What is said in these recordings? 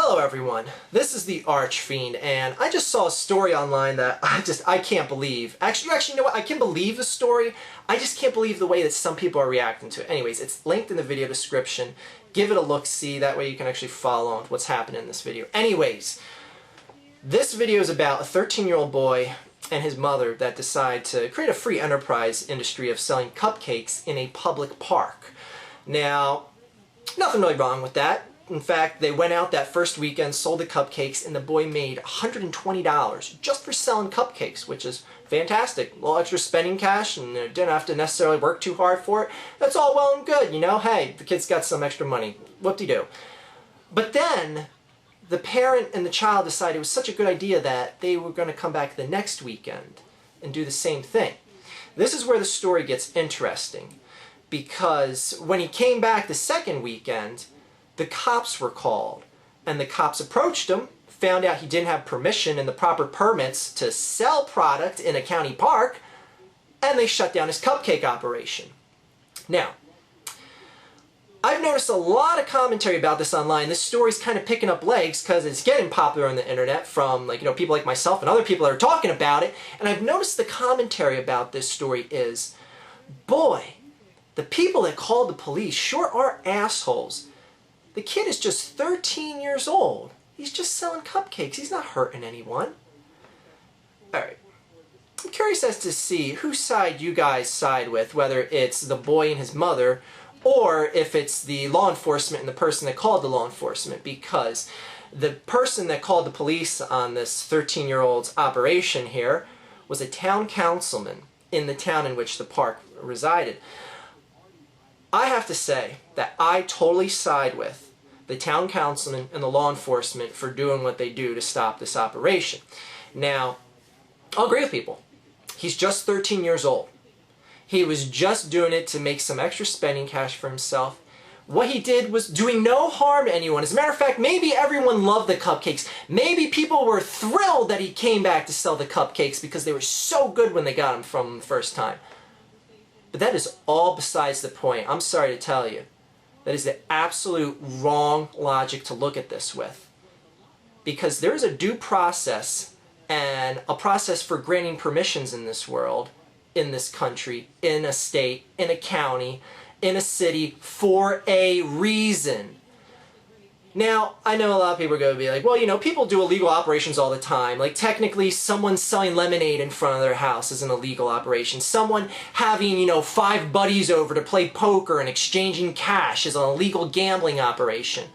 Hello everyone, this is the Archfiend, and I just saw a story online that I can't believe. Actually, you know what, I can believe the story, I just can't believe the way that some people are reacting to it. Anyways, it's linked in the video description. Give it a look-see, that way you can actually follow what's happening in this video. Anyways, this video is about a 13-year-old boy and his mother that decide to create a free enterprise industry of selling cupcakes in a public park. Now, nothing really wrong with that. In fact, they went out that first weekend, sold the cupcakes, and the boy made $120 just for selling cupcakes, which is fantastic. A little extra spending cash, and didn't have to necessarily work too hard for it. That's all well and good, you know? Hey, the kid's got some extra money. Whoop-de-doo. But then, the parent and the child decided it was such a good idea that they were going to come back the next weekend and do the same thing. This is where the story gets interesting, because when he came back the second weekend, the cops were called, and the cops approached him, found out he didn't have permission and the proper permits to sell product in a county park, and they shut down his cupcake operation. Now, I've noticed a lot of commentary about this online. This story's kind of picking up legs because it's getting popular on the internet from people like myself and other people that are talking about it, and I've noticed the commentary about this story is, boy, the people that called the police sure are assholes. The kid is just 13 years old. He's just selling cupcakes. He's not hurting anyone. Alright. I'm curious as to see whose side you guys side with, whether it's the boy and his mother, or if it's the law enforcement and the person that called the law enforcement, because the person that called the police on this 13-year-old's operation here was a town councilman in the town in which the park resided. I have to say that I totally side with the town councilman and the law enforcement for doing what they do to stop this operation. Now, I'll agree with people. He's just 13 years old. He was just doing it to make some extra spending cash for himself. What he did was doing no harm to anyone. As a matter of fact, maybe everyone loved the cupcakes. Maybe people were thrilled that he came back to sell the cupcakes because they were so good when they got them from him the first time. But that is all besides the point. I'm sorry to tell you. That is the absolute wrong logic to look at this with. Because there is a due process and a process for granting permissions in this world, in this country, in a state, in a county, in a city, for a reason. Now, I know a lot of people are going to be like, well, people do illegal operations all the time. Like, technically, someone selling lemonade in front of their house is an illegal operation. Someone having, 5 buddies over to play poker and exchanging cash is an illegal gambling operation.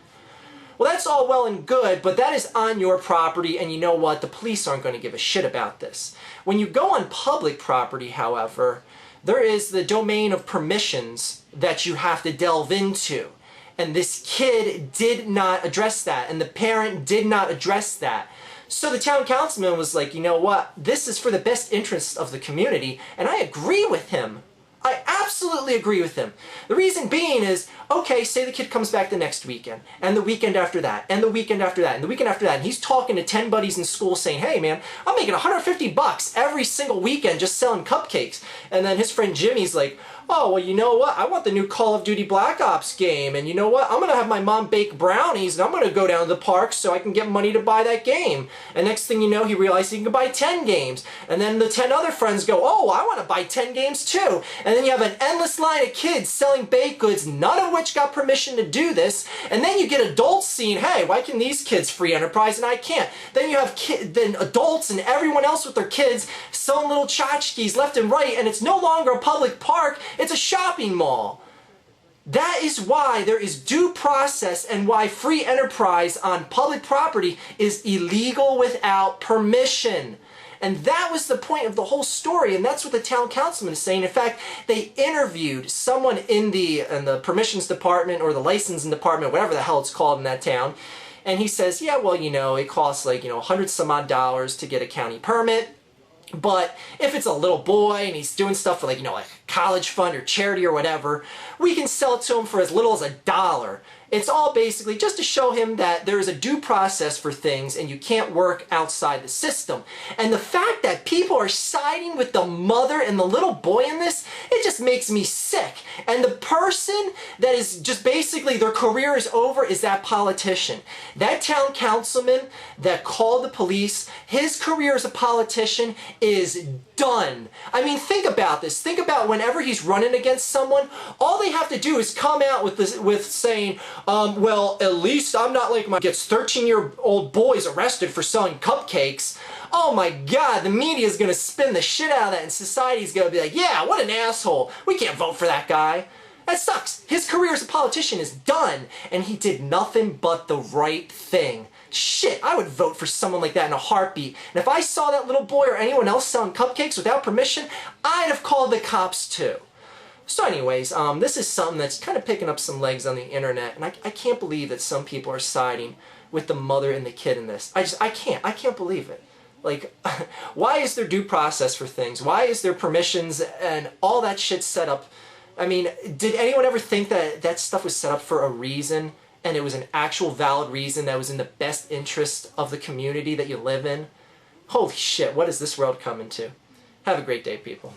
Well, that's all well and good, but that is on your property, and you know what? The police aren't going to give a shit about this. When you go on public property, however, there is the domain of permissions that you have to delve into. And this kid did not address that, and the parent did not address that. So the town councilman was like, you know what, this is for the best interests of the community, and I agree with him. I absolutely agree with him. The reason being is, okay, say the kid comes back the next weekend, and the weekend after that, and the weekend after that, and the weekend after that, and he's talking to 10 buddies in school saying, hey man, I'm making $150 every single weekend just selling cupcakes. And then his friend Jimmy's like, oh, well, you know what? I want the new Call of Duty Black Ops game, and you know what? I'm going to have my mom bake brownies, and I'm going to go down to the park so I can get money to buy that game. And next thing you know, he realized he can buy 10 games. And then the 10 other friends go, oh, I want to buy 10 games too. And then you have an endless line of kids selling baked goods, none of which got permission to do this. And then you get adults seeing, hey, why can these kids free enterprise and I can't? Then you have then adults and everyone else with their kids selling little tchotchkes left and right, and it's no longer a public park. It's a shopping mall. That is why there is due process and why free enterprise on public property is illegal without permission. And that was the point of the whole story, and that's what the town councilman is saying. In fact, they interviewed someone in the permissions department or the licensing department, whatever the hell it's called in that town, and he says, yeah, well, it costs like, $100 some odd to get a county permit. But if it's a little boy and he's doing stuff for like a college fund or charity or whatever, we can sell it to him for as little as $1. It's all basically just to show him that there is a due process for things and you can't work outside the system. And the fact that people are siding with the mother and the little boy in this, it just makes me sick. And the person that is just basically their career is over is that politician. That town councilman that called the police, his career as a politician is done. I mean, think about this. Think about whenever he's running against someone, all they have to do is come out with this, with saying, well, at least I'm not like my gets 13-year-old boys arrested for selling cupcakes. Oh my God, the media is gonna spin the shit out of that, and society's gonna be like, yeah, what an asshole. We can't vote for that guy. That sucks. His career as a politician is done, and he did nothing but the right thing. Shit, I would vote for someone like that in a heartbeat. And if I saw that little boy or anyone else selling cupcakes without permission, I'd have called the cops too. So anyways, this is something that's kind of picking up some legs on the internet, and I can't believe that some people are siding with the mother and the kid in this. I can't believe it. Like, why is there due process for things? Why is there permissions and all that shit set up? I mean, did anyone ever think that that stuff was set up for a reason, and it was an actual valid reason that was in the best interest of the community that you live in? Holy shit, what is this world coming to? Have a great day, people.